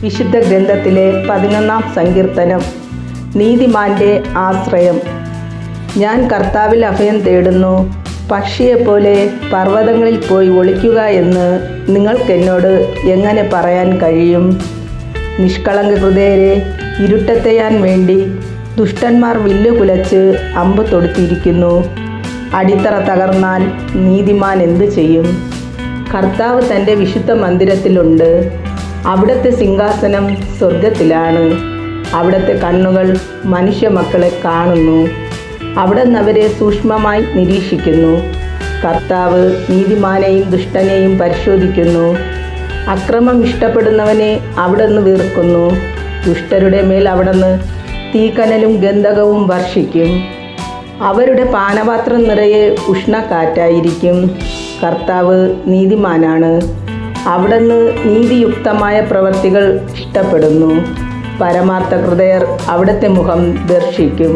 വിശുദ്ധ ഗ്രന്ഥത്തിലെ 11-ാം സങ്കീർത്തനം. നീതിമാന്റെ ആശ്രയം. ഞാൻ കർത്താവിൽ അഭയം തേടുന്നു. പക്ഷിയെപ്പോലെ പർവ്വതങ്ങളിൽ പോയി ഒളിക്കുക എന്ന് നിങ്ങൾക്കെന്നോട് എങ്ങനെ പറയാൻ കഴിയും? നിഷ്കളങ്ക ഹൃദയരെ ഇരുട്ടത്തെയാൻ വേണ്ടി ദുഷ്ടന്മാർ വില്ല് കുലച്ച് അമ്പ് തൊടുത്തിരിക്കുന്നു. അടിത്തറ തകർന്നാൽ നീതിമാൻ എന്തു ചെയ്യും? കർത്താവ് തൻ്റെ വിശുദ്ധ മന്ദിരത്തിലുണ്ട്. അവിടുത്തെ സിംഹാസനം സ്വർഗത്തിലാണ്. അവിടുത്തെ കണ്ണുകൾ മനുഷ്യ മക്കളെ കാണുന്നു. അവിടുന്ന് അവരെ സൂക്ഷ്മമായി നിരീക്ഷിക്കുന്നു. കർത്താവ് നീതിമാനെയും ദുഷ്ടനെയും പരിശോധിക്കുന്നു. അക്രമം ഇഷ്ടപ്പെടുന്നവനെ അവിടുന്ന് വെറുക്കുന്നു. ദുഷ്ടരുടെ മേൽ അവിടുന്ന് തീക്കനലും ഗന്ധകവും വർഷിക്കും. അവരുടെ പാനപാത്രം നിറയെ ഉഷ്ണക്കാറ്റായിരിക്കും. കർത്താവ് നീതിമാനാണ്. അവിടുന്ന് നീതിയുക്തമായ പ്രവൃത്തികൾ ഇഷ്ടപ്പെടുന്നു. പരമാർത്ഥ ഹൃദയർ അവിടുത്തെ മുഖം ദർശിക്കും.